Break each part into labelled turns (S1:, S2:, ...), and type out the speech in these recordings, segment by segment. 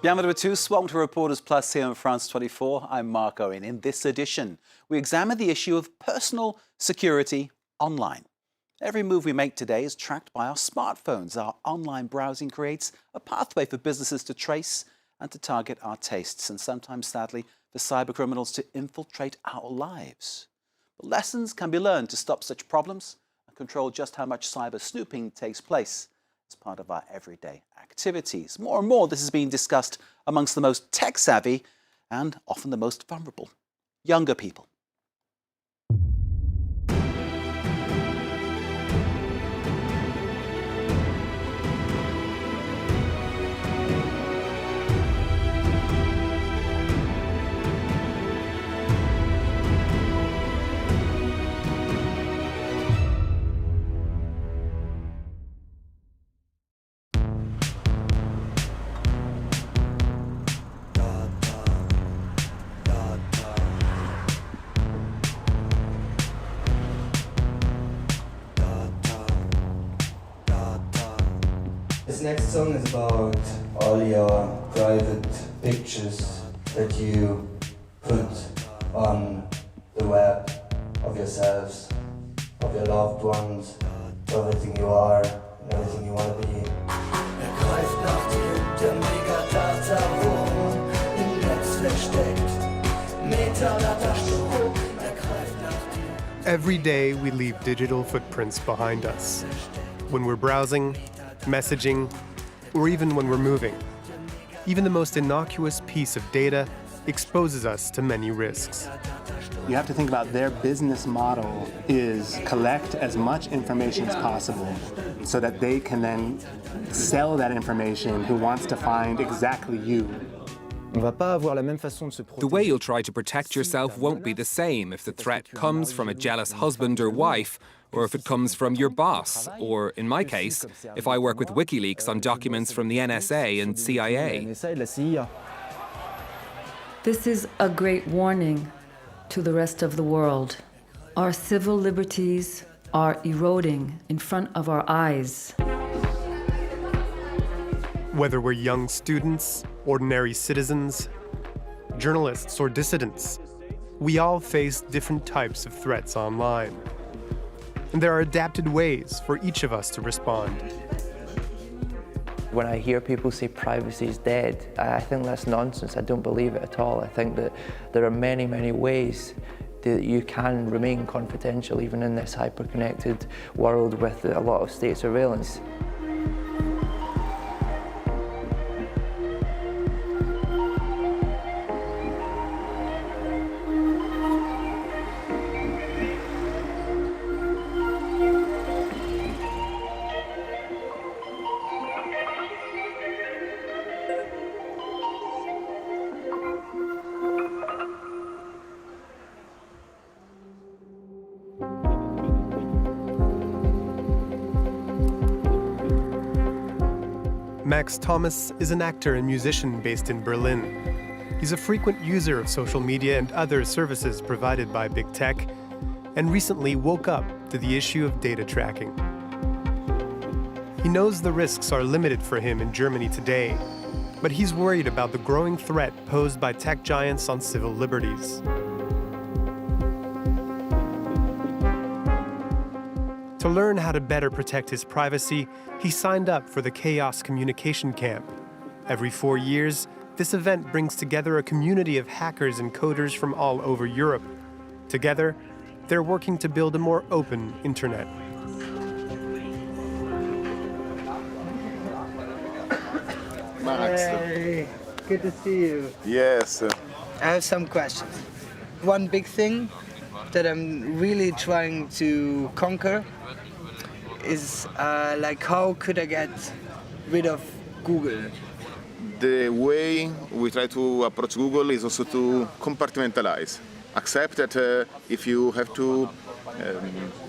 S1: Bienvenue à tous. Welcome to Reporters Plus here on France 24. I'm Mark Owen. In this edition, we examine the issue of personal security online. Every move we make today is tracked by our smartphones. Our online browsing creates a pathway for businesses to trace and to target our tastes, and sometimes, sadly, for cybercriminals to infiltrate our lives. But lessons can be learned to stop such problems and control just how much cyber snooping takes place as part of our everyday activities. More and more, this is being discussed amongst the most tech-savvy and often the most vulnerable, younger people.
S2: This next song is about all your private pictures that you put on the web of yourselves, of your loved ones, of everything you are and everything you want to be. Greift nach dir, der Megadata-Wurm im Netz versteckt. Metadata-Strom, greift nach dir.
S3: Every day we leave digital footprints behind us. When we're browsing, messaging, or even when we're moving. Even the most innocuous piece of data exposes us to many risks.
S4: You have to think about their business model is collect as much information as possible so that they can then sell that information who wants to find exactly you.
S5: The way you'll try to protect yourself won't be the same if the threat comes from a jealous husband or wife, or if it comes from your boss, or, in my case, if I work with WikiLeaks on documents from the NSA and CIA.
S6: This is a great warning to the rest of the world. Our civil liberties are eroding in front of our eyes.
S3: Whether we're young students, ordinary citizens, journalists, or dissidents, we all face different types of threats online. And there are adapted ways for each of us to respond.
S7: When I hear people say privacy is dead, I think that's nonsense. I don't believe it at all. I think that there are many, many ways that you can remain confidential even in this hyper-connected world with a lot of state surveillance.
S3: Max Thomas is an actor and musician based in Berlin. He's a frequent user of social media and other services provided by big tech, and recently woke up to the issue of data tracking. He knows the risks are limited for him in Germany today, but he's worried about the growing threat posed by tech giants on civil liberties. To learn how to better protect his privacy, he signed up for the Chaos Communication Camp. Every 4 years, this event brings together a community of hackers and coders from all over Europe. Together, they're working to build a more open internet.
S8: Max.
S9: Hey, good to see you.
S8: Yes.
S9: I have some questions. One big thing that I'm really trying to conquer is like, how could I get rid of Google?
S8: The way we try to approach Google is also to compartmentalize. Accept that if you have to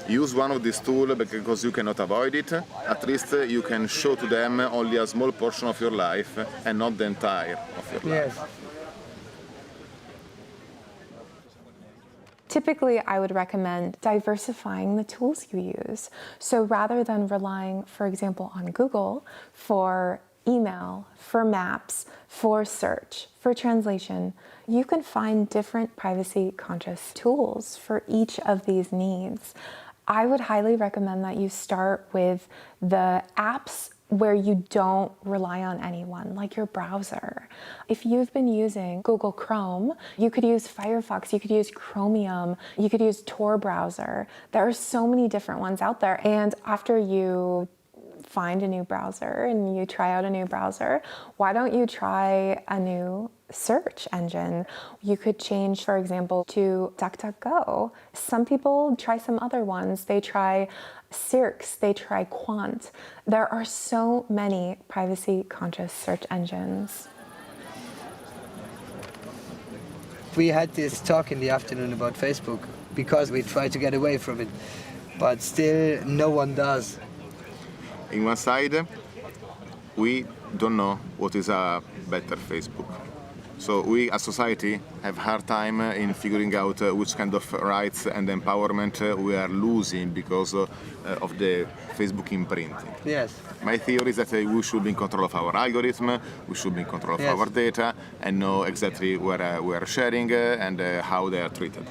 S8: use one of these tools because you cannot avoid it, at least you can show to them only a small portion of your life and not the entire of your life.
S10: Typically, I would recommend diversifying the tools you use. So rather than relying, for example, on Google for email, for maps, for search, for translation. You can find different privacy-conscious tools for each of these needs. I would highly recommend that you start with the apps where you don't rely on anyone, like your browser. If you've been using Google Chrome, you could use Firefox, you could use Chromium, you could use Tor browser. There are so many different ones out there. And after you find a new browser and you try out a new browser, why don't you try a new search engine? You could change, for example, to DuckDuckGo. Some people try some other ones. They try Cirx, they try Quant. There are so many privacy-conscious search engines.
S9: We had this talk in the afternoon about Facebook because we try to get away from it, but still no one does.
S8: In one side, we don't know what is a better Facebook. So we as society have hard time in figuring out which kind of rights and empowerment we are losing because of the Facebook imprinting.
S9: Yes.
S8: My theory is that we should be in control of our algorithm, we should be in control of our data and know exactly where we are sharing and how they are treated.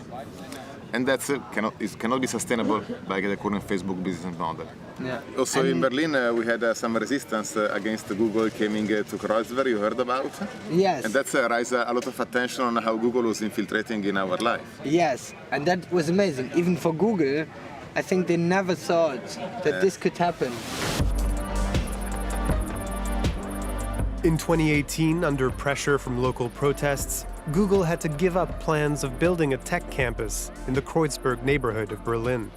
S8: And that cannot be sustainable by the current Facebook business model.
S9: Yeah.
S8: Also in Berlin, we had some resistance against Google coming to Kreuzberg, you heard about?
S9: Yes.
S8: And that's raised a lot of attention on how Google was infiltrating in our life.
S9: Yes, and that was amazing. Even for Google, I think they never thought that this could happen.
S3: In 2018, under pressure from local protests, Google had to give up plans of building a tech campus in the Kreuzberg neighborhood of Berlin.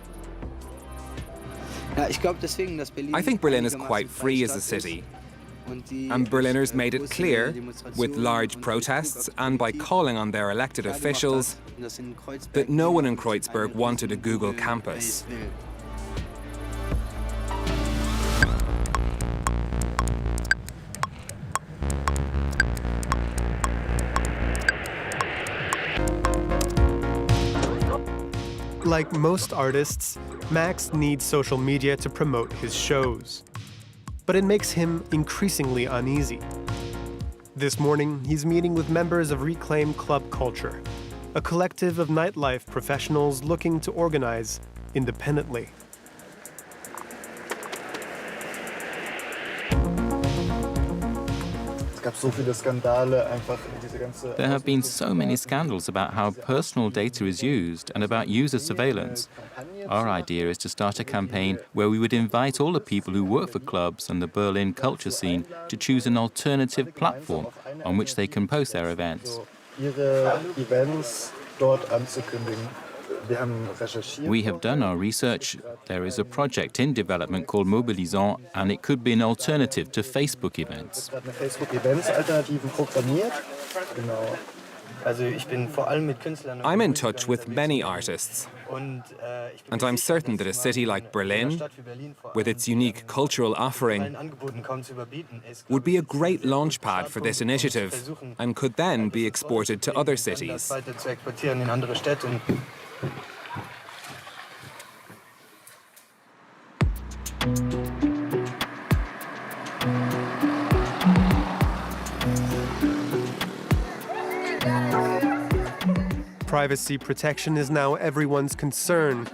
S5: I think Berlin is quite free as a city, and Berliners made it clear, with large protests and by calling on their elected officials, that no one in Kreuzberg wanted a Google campus.
S3: Like most artists, Max needs social media to promote his shows. But it makes him increasingly uneasy. This morning, he's meeting with members of Reclaim Club Culture, a collective of nightlife professionals looking to organize independently.
S11: There have been so many scandals about how personal data is used and about user surveillance. Our idea is to start a campaign where we would invite all the people who work for clubs and the Berlin culture scene to choose an alternative platform on which they can post their events. We have done our research. There is a project in development called Mobilisant, and it could be an alternative to Facebook events.
S5: I'm in touch with many artists, and I'm certain that a city like Berlin, with its unique cultural offering, would be a great launchpad for this initiative and could then be exported to other cities.
S3: Privacy protection is now everyone's concern,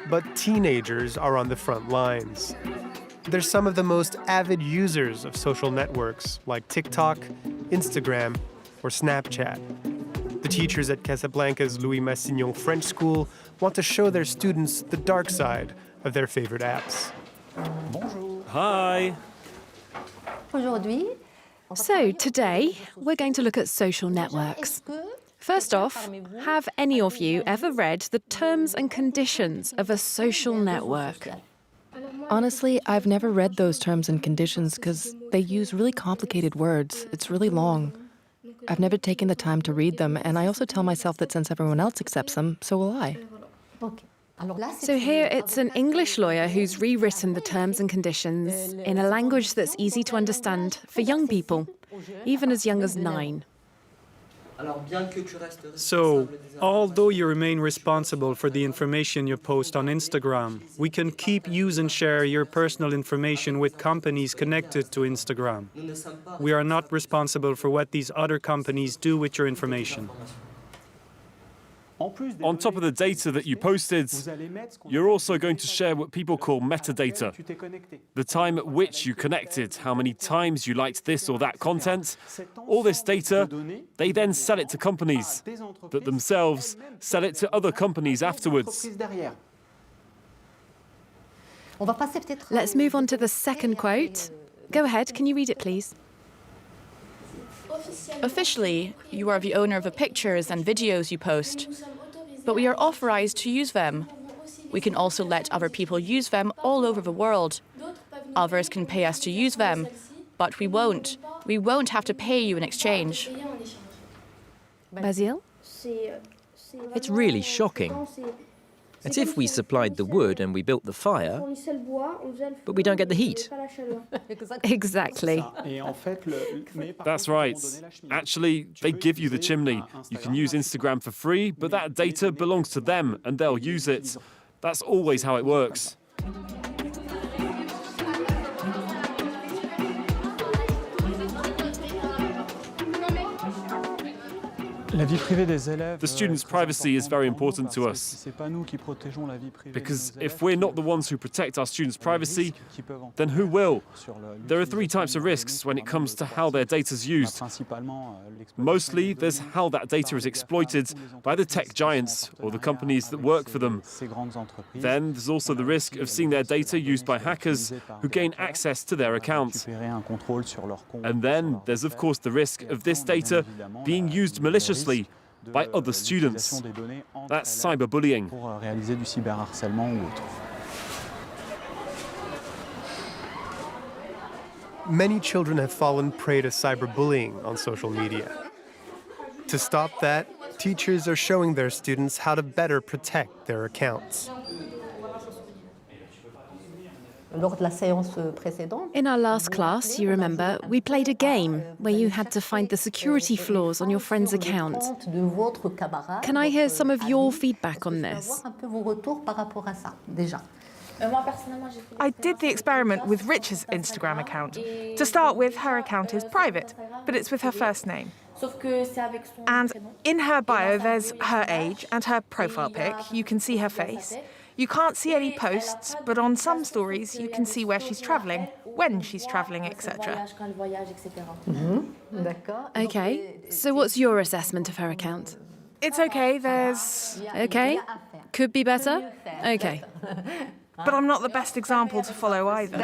S3: but teenagers are on the front lines. They're some of the most avid users of social networks like TikTok, Instagram, or Snapchat. The teachers at Casablanca's Louis Massignon French School want to show their students the dark side of their favorite apps.
S12: Hi.
S13: So today, we're going to look at social networks. First off, have any of you ever read the terms and conditions of a social network?
S14: Honestly, I've never read those terms and conditions because they use really complicated words. It's really long. I've never taken the time to read them, and I also tell myself that since everyone else accepts them, so will I.
S13: So here it's an English lawyer who's rewritten the terms and conditions in a language that's easy to understand for young people, even as young as 9.
S12: So, although you remain responsible for the information you post on Instagram, we can keep, use and share your personal information with companies connected to Instagram. We are not responsible for what these other companies do with your information.
S15: On top of the data that you posted, you're also going to share what people call metadata. The time at which you connected, how many times you liked this or that content. All this data, they then sell it to companies that themselves sell it to other companies afterwards.
S13: Let's move on to the second quote. Go ahead, can you read it, please?
S16: Officially, you are the owner of the pictures and videos you post, but we are authorized to use them. We can also let other people use them all over the world. Others can pay us to use them, but we won't. We won't have to pay you in exchange.
S13: Basile?
S17: It's really shocking. It's if we supplied the wood and we built the fire, but we don't get the heat.
S13: Exactly.
S15: That's right. Actually, they give you the chimney. You can use Instagram for free, but that data belongs to them and they'll use it. That's always how it works. The students' privacy is very important to us, because if we're not the ones who protect our students' privacy, then who will? There are three types of risks when it comes to how their data is used. Mostly, there's how that data is exploited by the tech giants or the companies that work for them. Then there's also the risk of seeing their data used by hackers who gain access to their accounts. And then there's of course the risk of this data being used maliciously by other students. That's cyberbullying.
S3: Many children have fallen prey to cyberbullying on social media. To stop that, teachers are showing their students how to better protect their accounts.
S13: In our last class, you remember, we played a game where you had to find the security flaws on your friend's account. Can I hear some of your feedback on this?
S18: I did the experiment with Rich's Instagram account. To start with, her account is private, but it's with her first name. And in her bio, there's her age and her profile pic. You can see her face. You can't see any posts, but on some stories you can see where she's travelling, when she's travelling, etc.
S13: Okay, so what's your assessment of her account?
S18: It's okay, there's...
S13: Okay? Could be better? Okay.
S18: But I'm not the best example to follow either.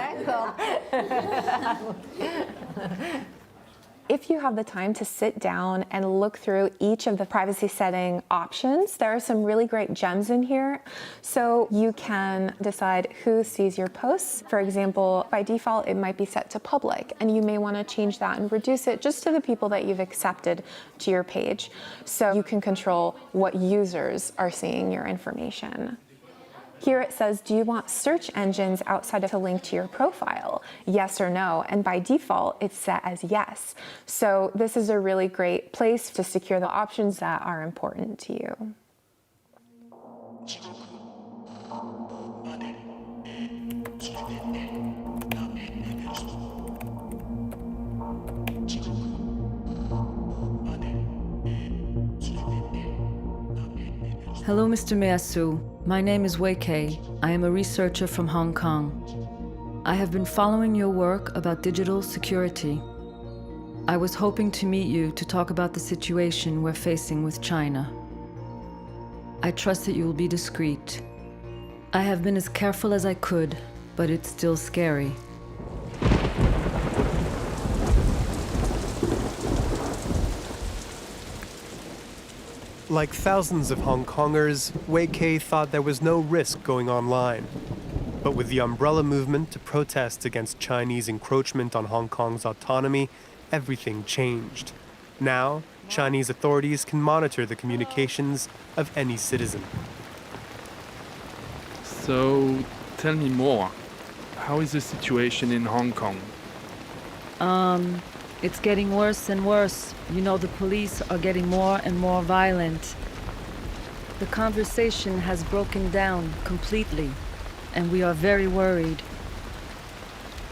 S10: If you have the time to sit down and look through each of the privacy setting options, there are some really great gems in here. So you can decide who sees your posts. For example, by default, it might be set to public, and you may want to change that and reduce it just to the people that you've accepted to your page. So you can control what users are seeing your information. Here it says, do you want search engines outside of a link to your profile? Yes or no, and by default, it's set as yes. So this is a really great place to secure the options that are important to you.
S6: Hello, Mr. Measu. My name is Wei Kei. I am a researcher from Hong Kong. I have been following your work about digital security. I was hoping to meet you to talk about the situation we're facing with China. I trust that you will be discreet. I have been as careful as I could, but it's still scary.
S3: Like thousands of Hong Kongers, Wei Kei thought there was no risk going online. But with the umbrella movement to protest against Chinese encroachment on Hong Kong's autonomy, everything changed. Now, Chinese authorities can monitor the communications of any citizen.
S19: So, tell me more. How is the situation in Hong Kong?
S6: It's getting worse and worse. You know, the police are getting more and more violent. The conversation has broken down completely, and we are very worried.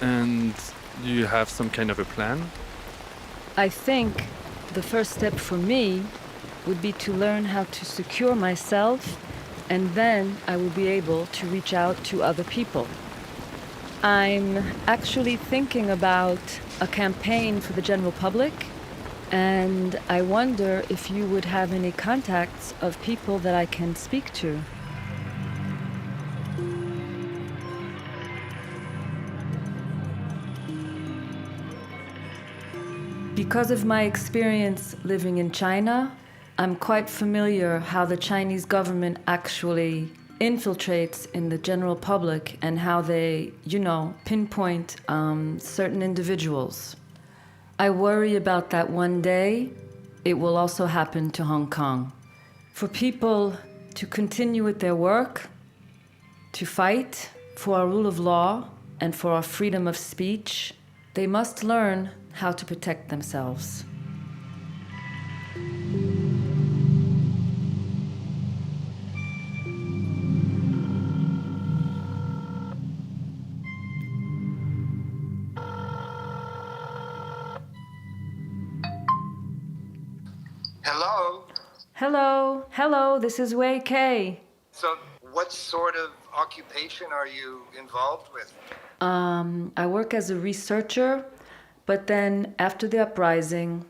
S19: And do you have some kind of a plan?
S6: I think the first step for me would be to learn how to secure myself, and then I will be able to reach out to other people. I'm actually thinking about a campaign for the general public, and I wonder if you would have any contacts of people that I can speak to. Because of my experience living in China, I'm quite familiar how the Chinese government actually infiltrates in the general public and how they, pinpoint certain individuals. I worry about that one day it will also happen to Hong Kong. For people to continue with their work, to fight for our rule of law and for our freedom of speech, they must learn how to protect themselves.
S20: Hello?
S6: Hello, this is Wei Kei.
S20: So what sort of occupation are you involved with?
S6: I work as a researcher, but then after the uprising,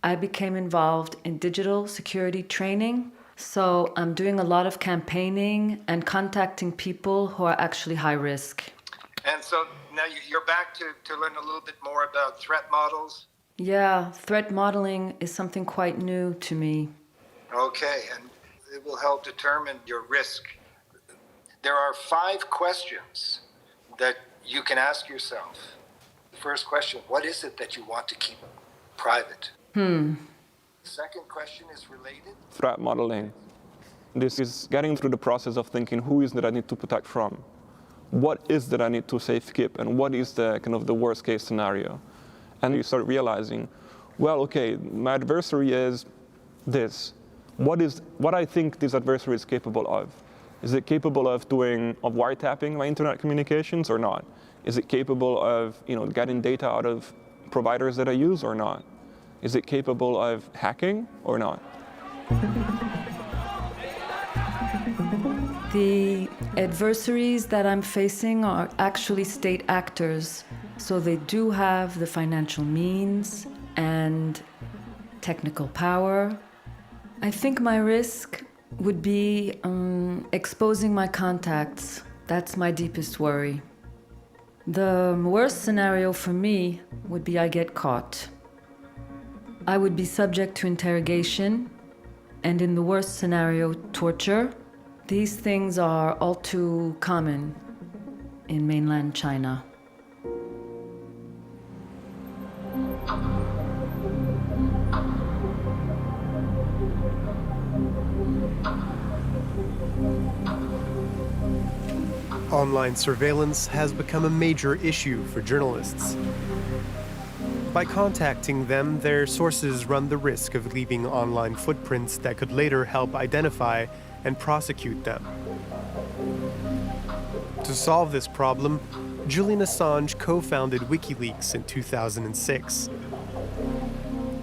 S6: I became involved in digital security training. So I'm doing a lot of campaigning and contacting people who are actually high risk.
S20: And so now you're back to learn a little bit more about threat models?
S6: Yeah, threat modeling is something quite new to me.
S20: Okay, and it will help determine your risk. There are 5 questions that you can ask yourself. The first question, what is it that you want to keep private? The second question is related.
S21: Threat modeling. This is getting through the process of thinking, who is that I need to protect from? What is that I need to safe keep? And what is the kind of the worst case scenario? And you start realizing, well, okay, my adversary is this. What I think this adversary is capable of? Is it capable of wiretapping my internet communications or not? Is it capable of getting data out of providers that I use or not? Is it capable of hacking or not?
S6: The adversaries that I'm facing are actually state actors, so they do have the financial means and technical power. I think my risk would be exposing my contacts. That's my deepest worry. The worst scenario for me would be I get caught. I would be subject to interrogation, and in the worst scenario, torture. These things are all too common in mainland China.
S3: Online surveillance has become a major issue for journalists. By contacting them, their sources run the risk of leaving online footprints that could later help identify and prosecute them. To solve this problem, Julian Assange co-founded WikiLeaks in 2006.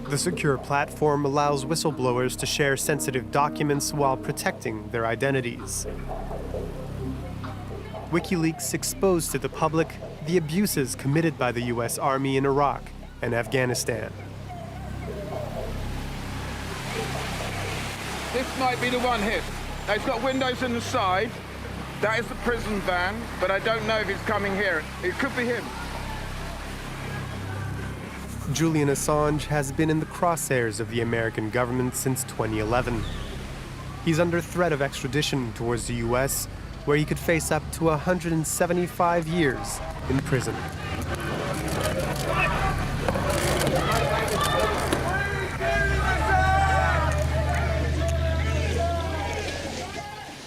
S3: The secure platform allows whistleblowers to share sensitive documents while protecting their identities. WikiLeaks exposed to the public the abuses committed by the US Army in Iraq and Afghanistan.
S22: This might be the one hit. It's got windows in the side. That is the prison van, but I don't know if he's coming here. It could be him.
S3: Julian Assange has been in the crosshairs of the American government since 2011. He's under threat of extradition towards the US, where he could face up to 175 years in prison.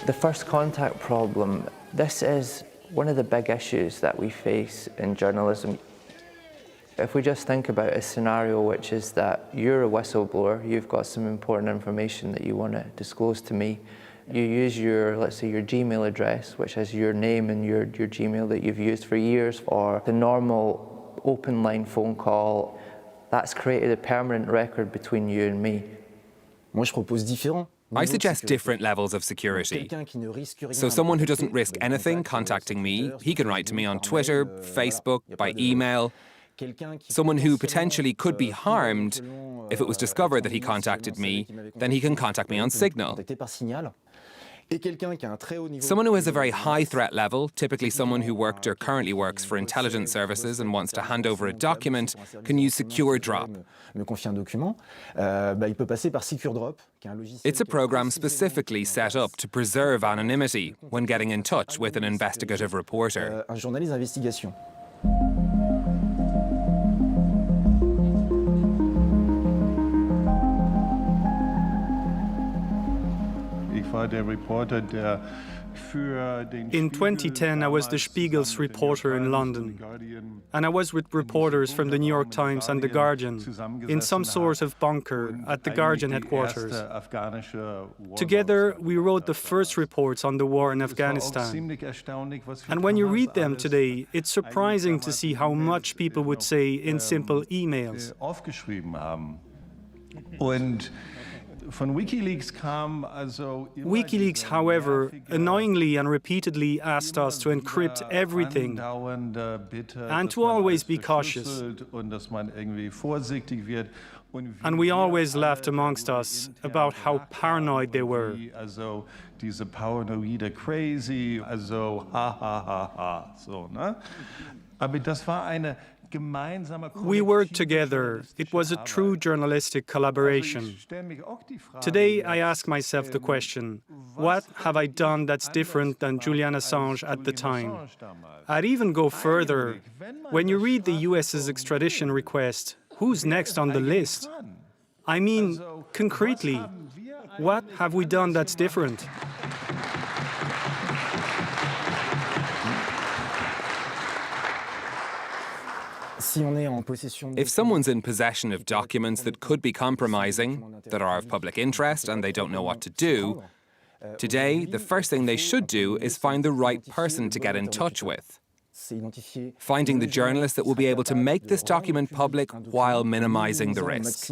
S7: The first contact problem, this is one of the big issues that we face in journalism. If we just think about a scenario which is that you're a whistleblower, you've got some important information that you want to disclose to me, you use your, let's say, your Gmail address, which has your name and your Gmail that you've used for years, or the normal open line phone call, that's created a permanent record between you and me.
S5: I suggest different levels of security. So someone who doesn't risk anything contacting me, he can write to me on Twitter, Facebook, by email. Someone who potentially could be harmed, if it was discovered that he contacted me, then he can contact me on Signal. Someone who has a very high threat level, typically someone who worked or currently works for intelligence services and wants to hand over a document, can use Secure Drop. It's a program specifically set up to preserve anonymity when getting in touch with an investigative reporter.
S12: In 2010, I was the Spiegel's reporter in London, and I was with reporters from the New York Times and The Guardian in some sort of bunker at the Guardian headquarters. Together, we wrote the first reports on the war in Afghanistan. And when you read them today, it's surprising to see how much people would say in simple emails. WikiLeaks, however, annoyingly and repeatedly asked us to encrypt everything and to always be cautious. And we always laughed amongst us about how paranoid they were. We worked together. It was a true journalistic collaboration. Today, I ask myself the question, what have I done that's different than Julian Assange at the time? I'd even go further. When you read the US's extradition request, who's next on the list? I mean, concretely, what have we done that's different?
S5: If someone's in possession of documents that could be compromising, that are of public interest and they don't know what to do, today the first thing they should do is find the right person to get in touch with. Finding the journalist that will be able to make this document public while minimizing the risk.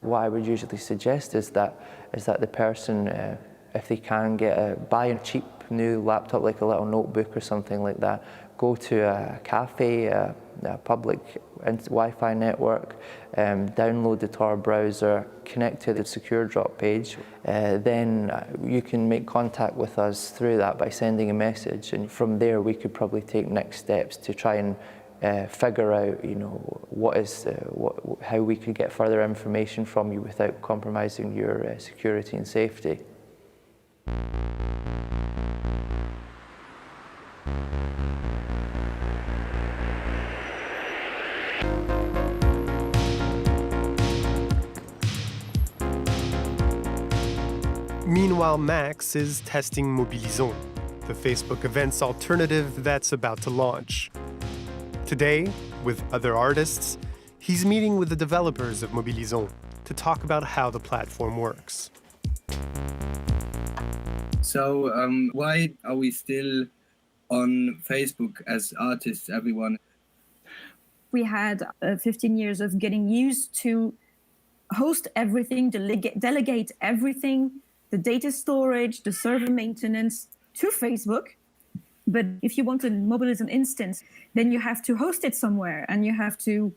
S7: What I would usually suggest is that the person, if they can buy a cheap new laptop, like a little notebook or something like that, go to a cafe, a public Wi-Fi network, download the Tor browser, connect to the Secure Drop page, then you can make contact with us through that by sending a message, and from there we could probably take next steps to try and figure out, how we could get further information from you without compromising your security and safety.
S3: Meanwhile, Max is testing Mobilisons, the Facebook events alternative that's about to launch. Today, with other artists, he's meeting with the developers of Mobilisons to talk about how the platform works.
S1: So, why are we still on Facebook as artists, everyone?
S2: We had 15 years of getting used to host everything, delegate everything, the data storage, the server maintenance to Facebook. But if you want a Mobilisons instance, then you have to host it somewhere and you have to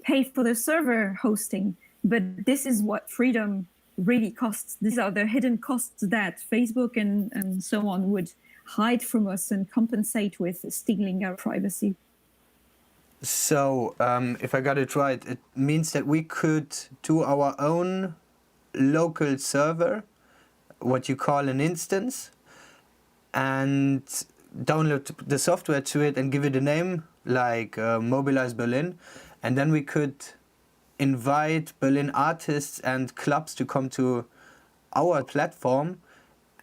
S2: pay for the server hosting. But this is what freedom really costs. These are the hidden costs that Facebook and so on would hide from us and compensate with stealing our privacy.
S9: So, if I got it right, it means that we could do our own local server, what you call an instance, and download the software to it and give it a name, like Mobilize Berlin, and then we could invite Berlin artists and clubs to come to our platform,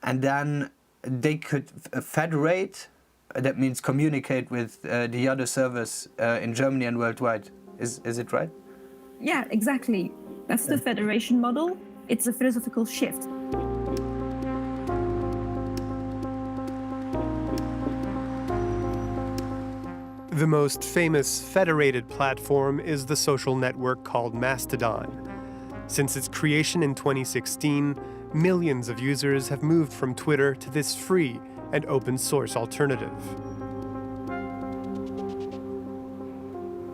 S9: and then they could federate That means communicate with the other servers in Germany and worldwide. Is it right?
S2: Yeah, exactly. That's the federation model. It's a philosophical shift.
S3: The most famous federated platform is the social network called Mastodon. Since its creation in 2016, millions of users have moved from Twitter to this free and open source alternative.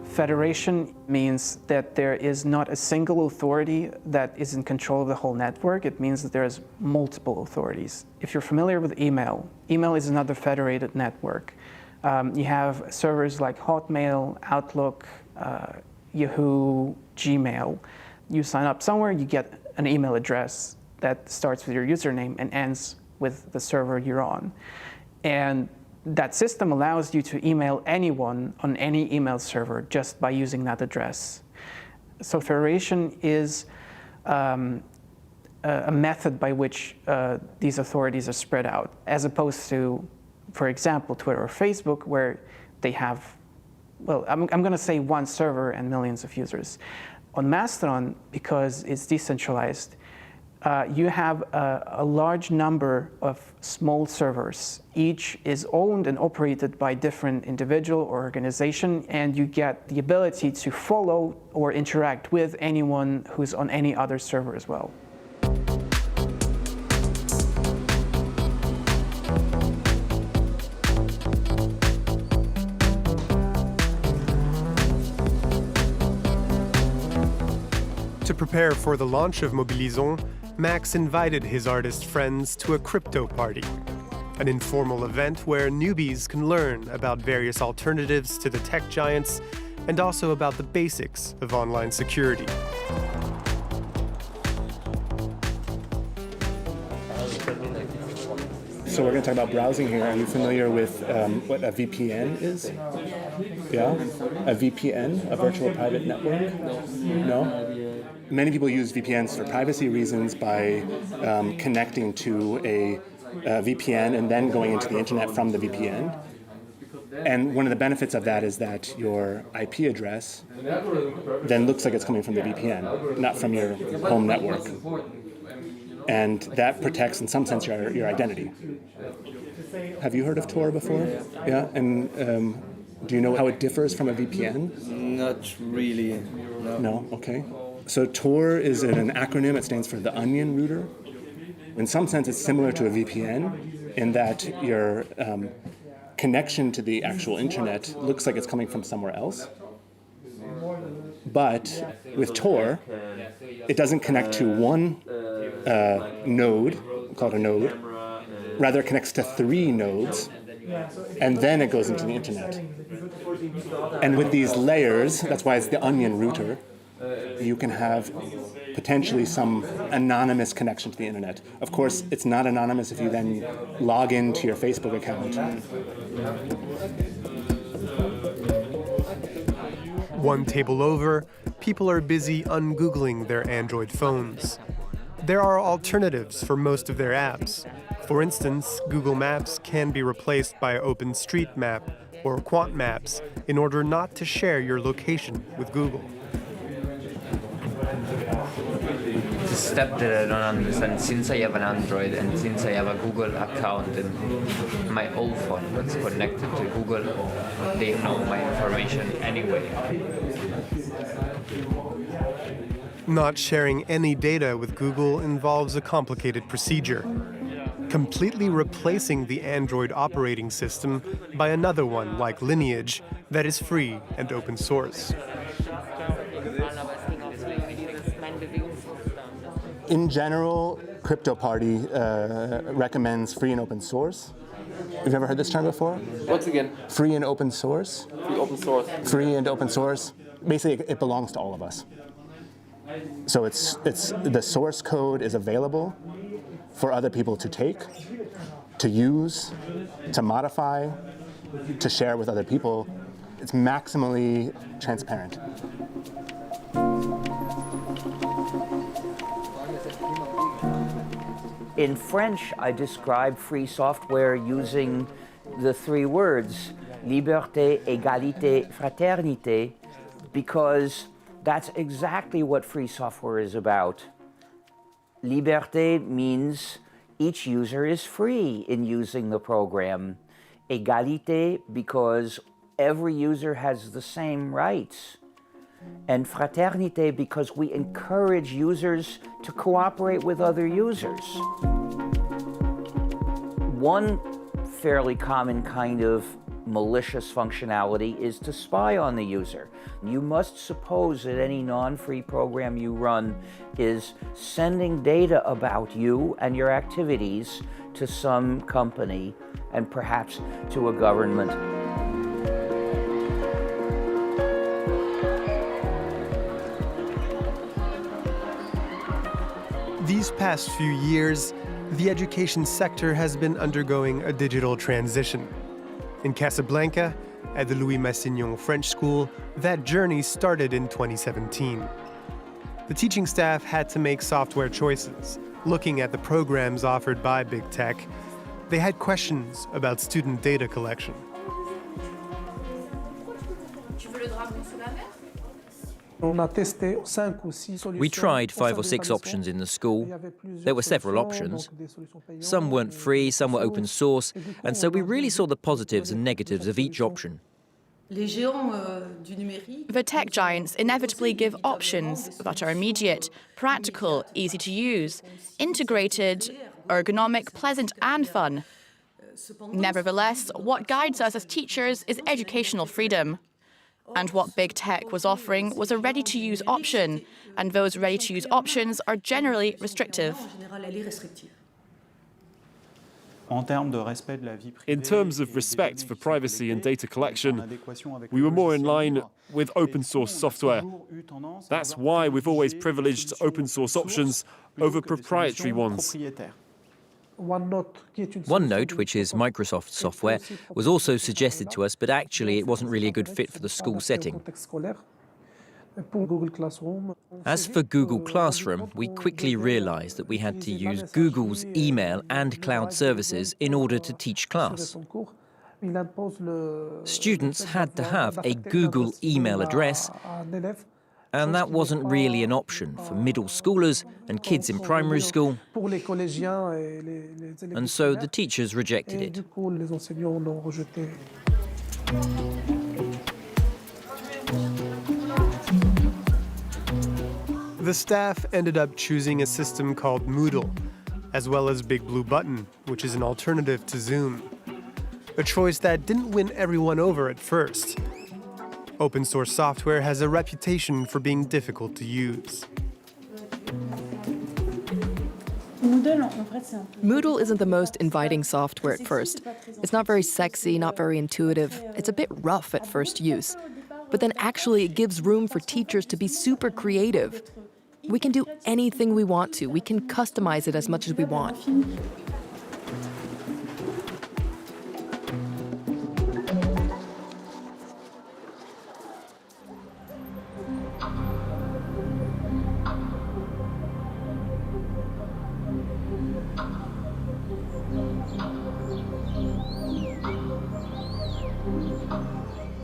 S4: Federation means that there is not a single authority that is in control of the whole network. It means that there's multiple authorities. If you're familiar with email, email is another federated network. You have servers like Hotmail, Outlook, Yahoo, Gmail. You sign up somewhere, you get an email address that starts with your username and ends with the server you're on. And that system allows you to email anyone on any email server just by using that address. So federation is a method by which these authorities are spread out, as opposed to, for example, Twitter or Facebook, where they have, well, I'm going to say one server and millions of users. On Mastodon, because it's decentralized, you have a large number of small servers. Each is owned and operated by different individual or organization, and you get the ability to follow or interact with anyone who's on any other server as well.
S3: To prepare for the launch of Mobilisons, Max invited his artist friends to a crypto party, an informal event where newbies can learn about various alternatives to the tech giants and also about the basics of online security.
S8: So we're going to talk about browsing here. Are you familiar with what a VPN is? Yeah? A VPN, a virtual private network? No? Many people use VPNs for privacy reasons by connecting to a VPN and then going into the internet from the VPN. And one of the benefits of that is that your IP address then looks like it's coming from the VPN, not from your home network. And that protects, in some sense, your identity. Have you heard of Tor before? Yeah? And do you know how it differs from a VPN?
S1: Not really.
S8: No? Okay. So Tor is an acronym. It stands for the Onion Router. In some sense, it's similar to a VPN in that your connection to the actual internet looks like it's coming from somewhere else. But with Tor, it doesn't connect to one node, called a node. Rather, it connects to 3 nodes, and then it goes into the internet. And with these layers, that's why it's the Onion Router, you can have potentially some anonymous connection to the internet. Of course, it's not anonymous if you then log into your Facebook account.
S3: One table over, people are busy ungoogling their Android phones. There are alternatives for most of their apps. For instance, Google Maps can be replaced by OpenStreetMap or Quant Maps in order not to share your location with Google.
S23: The step that I don't understand, since I have an Android and since I have a Google account and my old phone that's connected to Google, they know my information anyway.
S3: Not sharing any data with Google involves a complicated procedure. Completely replacing the Android operating system by another one like Lineage that is free and open source.
S8: In general, Crypto Party recommends free and open source. You've ever heard this term before?
S24: Once again.
S8: Free and open source?
S24: Free open source.
S8: Free and open source. Basically, it belongs to all of us. So it's the source code is available for other people to take, to use, to modify, to share with other people. It's maximally transparent.
S25: In French, I describe free software using
S11: the three words, liberté, égalité, fraternité, because that's exactly what free software is about. Liberté means each user is free in using the program. Égalité, because every user has the same rights. And fraternité, because we encourage users to cooperate with other users. One fairly common kind of malicious functionality is to spy on the user. You must suppose that any non-free program you run is sending data about you and your activities to some company and perhaps to a government.
S3: These past few years, the education sector has been undergoing a digital transition. In Casablanca, at the Louis Massignon French School, that journey started in 2017. The teaching staff had to make software choices, looking at the programs offered by Big Tech. They had questions about student data collection.
S17: We tried 5 or 6 options in the school. There were several options. Some weren't free, some were open source, and so we really saw the positives and negatives of each option.
S14: The tech giants inevitably give options that are immediate, practical, easy to use, integrated, ergonomic, pleasant and fun. Nevertheless, what guides us as teachers is educational freedom. And what Big Tech was offering was a ready-to-use option, and those ready-to-use options are generally restrictive.
S15: In terms of respect for privacy and data collection, we were more in line with open source software. That's why we've always privileged open source options over proprietary ones.
S17: OneNote, which is Microsoft software, was also suggested to us, but actually it wasn't really a good fit for the school setting. As for Google Classroom, we quickly realized that we had to use Google's email and cloud services in order to teach class. Students had to have a Google email address, and that wasn't really an option for middle schoolers and kids in primary school, and so the teachers rejected it.
S3: The staff ended up choosing a system called Moodle, as well as Big Blue Button, which is an alternative to Zoom. A choice that didn't win everyone over at first. Open source software has a reputation for being difficult to use.
S16: Moodle isn't the most inviting software at first. It's not very sexy, not very intuitive. It's a bit rough at first use. But then actually it gives room for teachers to be super creative. We can do anything we want to. We can customize it as much as we want.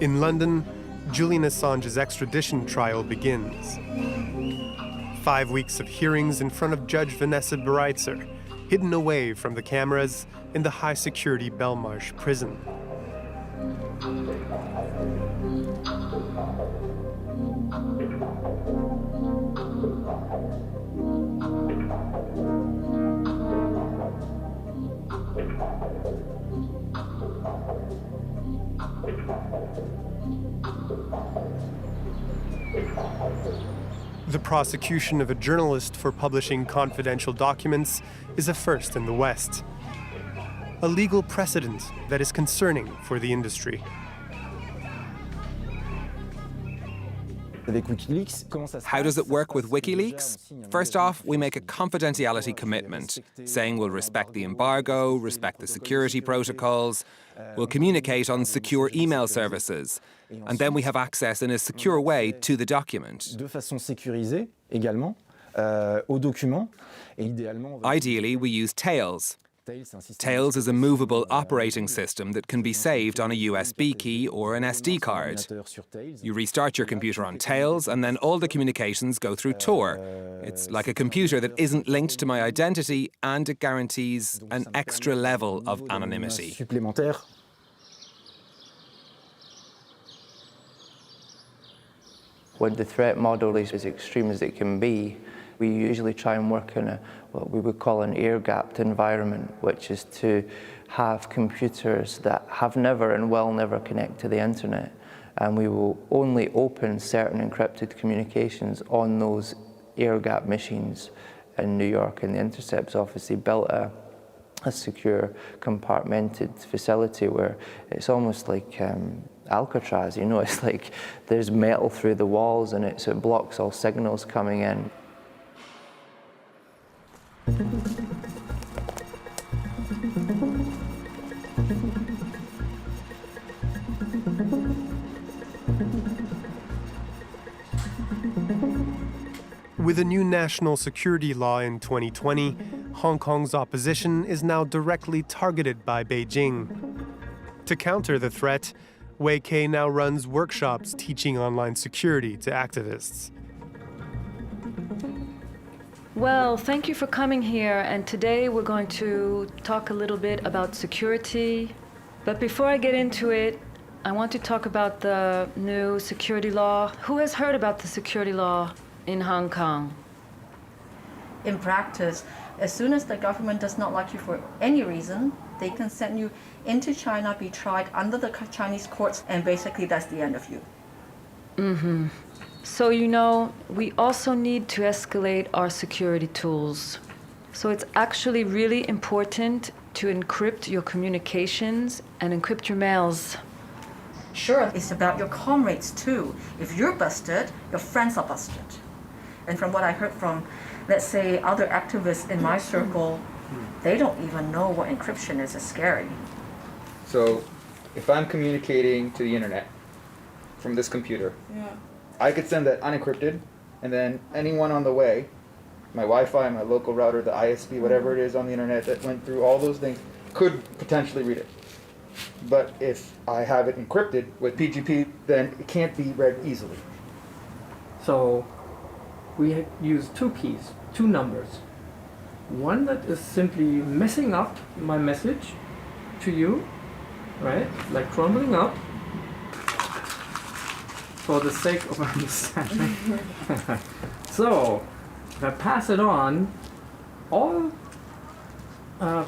S3: In London, Julian Assange's extradition trial begins. 5 weeks of hearings in front of Judge Vanessa Bereitzer, hidden away from the cameras in the high-security Belmarsh prison. The prosecution of a journalist for publishing confidential documents is a first in the West. A legal precedent that is concerning for the industry.
S5: How does it work with WikiLeaks? First off, we make a confidentiality commitment, saying we'll respect the embargo, respect the security protocols, we'll communicate on secure email services, and then we have access in a secure way to the document. Ideally, we use Tails. Tails is a movable operating system that can be saved on a USB key or an SD card. You restart your computer on Tails, and then all the communications go through Tor. It's like a computer that isn't linked to my identity, and it guarantees an extra level of anonymity.
S7: When the threat model is as extreme as it can be, we usually try and work in what we would call an air-gapped environment, which is to have computers that have never and will never connect to the internet. And we will only open certain encrypted communications on those air-gapped machines in New York. In the Intercepts office, they built a secure, compartmented facility where it's almost like Alcatraz, you know, it's like there's metal through the walls in it, so it blocks all signals coming in.
S3: With a new national security law in 2020, Hong Kong's opposition is now directly targeted by Beijing. To counter the threat, Wei Kei now runs workshops teaching online security to activists.
S6: Well, thank you for coming here, and today we're going to talk a little bit about security. But before I get into it, I want to talk about the new security law. Who has heard about the security law in Hong Kong?
S10: In practice, as soon as the government does not like you for any reason, they can send you into China, be tried under the Chinese courts, and basically that's the end of you.
S6: Mm-hmm. So, you know, we also need to escalate our security tools. So it's actually really important to encrypt your communications and encrypt your mails.
S10: Sure, it's about your comrades too. If you're busted, your friends are busted. And from what I heard from, let's say, other activists in my circle, they don't even know what encryption is. It's scary.
S13: So if I'm communicating to the internet from this computer, I could send that unencrypted, and then anyone on the way, my Wi-Fi, my local router, the ISP, whatever it is on the internet that went through all those things, could potentially read it. But if I have it encrypted with PGP, then it can't be read easily.
S18: So we use two keys, two numbers. One that is simply messing up my message to you, right? Like crumbling up, for the sake of understanding. So, if I pass it on, all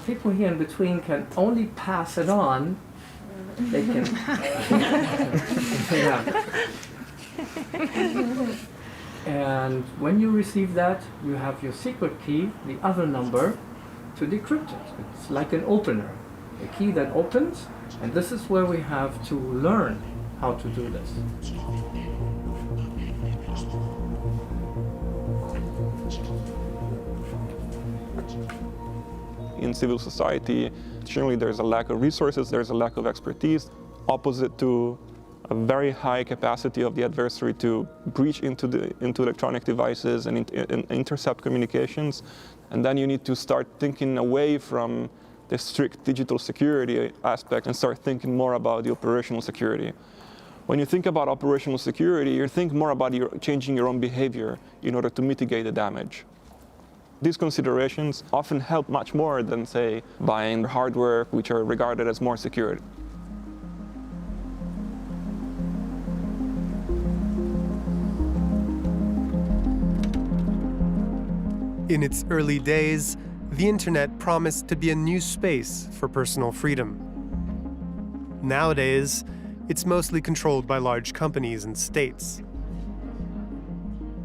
S18: people here in between can only pass it on. They can. Yeah. And when you receive that, you have your secret key, the other number, to decrypt it. It's like an opener, a key that opens, and this is where we have to learn how to do this.
S21: In civil society, generally there's a lack of resources, there's a lack of expertise, opposite to a very high capacity of the adversary to breach into electronic devices and intercept communications. And then you need to start thinking away from the strict digital security aspect and start thinking more about the operational security. When you think about operational security, you think more about changing your own behavior in order to mitigate the damage. These considerations often help much more than, say, buying hardware which are regarded as more secure.
S3: In its early days, the internet promised to be a new space for personal freedom. Nowadays, it's mostly controlled by large companies and states.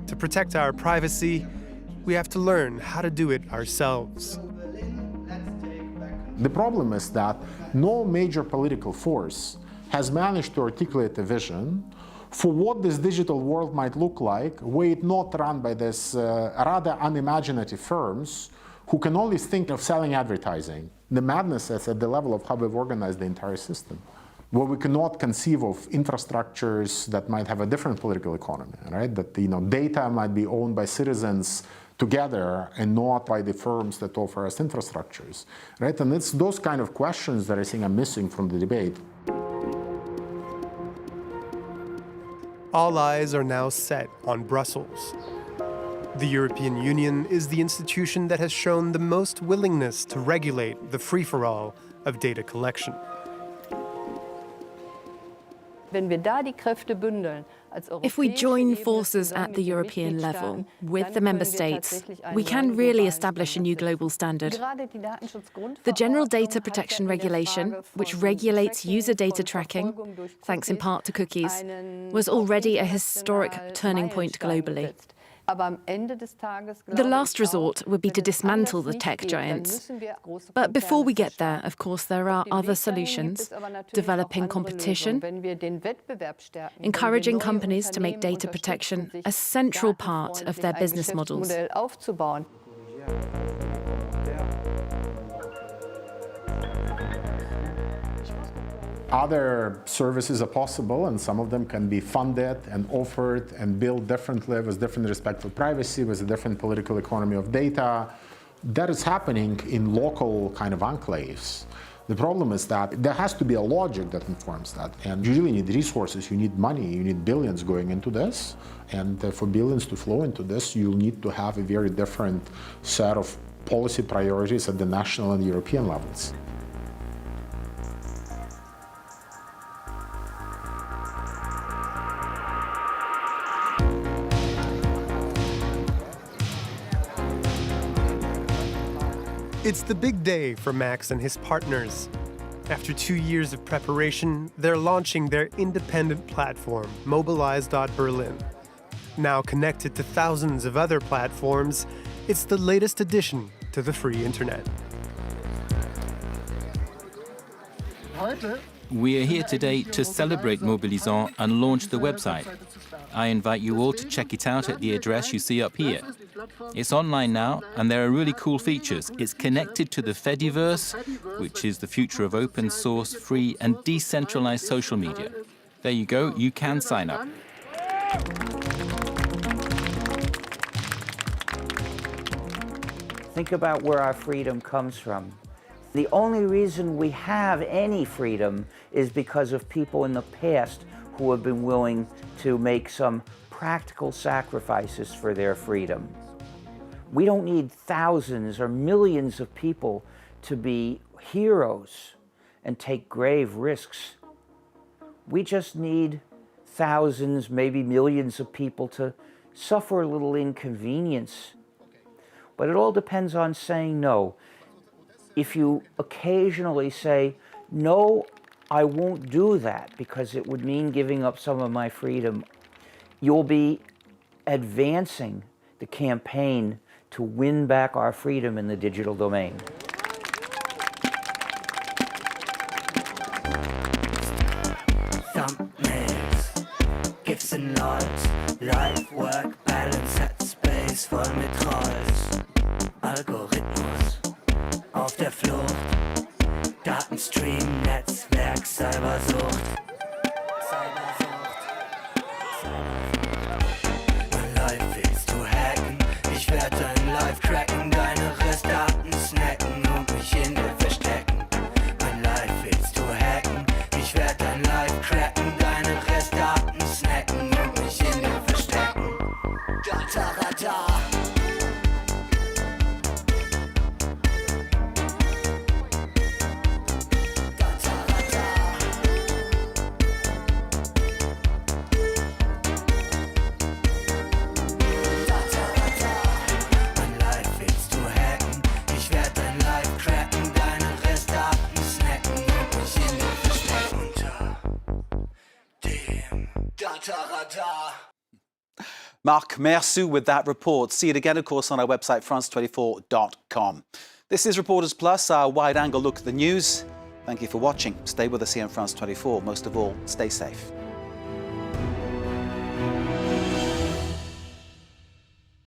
S3: To protect our privacy, we have to learn how to do it ourselves.
S24: The problem is that no major political force has managed to articulate a vision for what this digital world might look like were it not run by these rather unimaginative firms who can only think of selling advertising. The madness is at the level of how we've organized the entire system, where we cannot conceive of infrastructures that might have a different political economy, right? That data might be owned by citizens together and not by the firms that offer us infrastructures, right? And it's those kind of questions that I think are missing from the debate.
S3: All eyes are now set on Brussels. The European Union is the institution that has shown the most willingness to regulate the free-for-all of data collection.
S12: If we join forces at the European level with the member states, we can really establish a new global standard. The General Data Protection Regulation, which regulates user data tracking, thanks in part to cookies, was already a historic turning point globally. The last resort would be to dismantle the tech giants. But before we get there, of course, there are other solutions. Developing competition, encouraging companies to make data protection a central part of their business models.
S24: Other services are possible, and some of them can be funded and offered and built differently with different respect for privacy, with a different political economy of data. That is happening in local kind of enclaves. The problem is that there has to be a logic that informs that. And you really need resources, you need money, you need billions going into this. And for billions to flow into this, you'll need to have a very different set of policy priorities at the national and European levels.
S3: It's the big day for Max and his partners. After 2 years of preparation, they're launching their independent platform, Mobilize.Berlin. Now connected to thousands of other platforms, it's the latest addition to the free internet.
S19: We are here today to celebrate Mobilisant and launch the website. I invite you all to check it out at the address you see up here. It's online now, and there are really cool features. It's connected to the Fediverse, which is the future of open source, free and decentralized social media. There you go, you can sign up.
S11: Think about where our freedom comes from. The only reason we have any freedom is because of people in the past who have been willing to make some practical sacrifices for their freedom. We don't need thousands or millions of people to be heroes and take grave risks. We just need thousands, maybe millions of people to suffer a little inconvenience. But it all depends on saying no. If you occasionally say, no, I won't do that because it would mean giving up some of my freedom, you'll be advancing the campaign to win back our freedom in the digital domain.
S20: Thumbnails, GIFs and nods, life, work, balance, set space voll mit Trolls. Algorithmus auf der Flucht, Datenstream, Netzwerk, Cybersucht. Mein Live willst du hacken, ich werd dein Live cracken, deine Restdaten snacken und mich in dir verstecken. Mein Live willst du hacken, ich werd dein Live cracken, deine Restdaten snacken und mich in dir verstecken. Data.
S22: Marc Mersou with that report. See it again, of course, on our website, France24.com. This is Reporters Plus, our wide-angle look at the news. Thank you for watching. Stay with us here on France 24. Most of all, stay safe.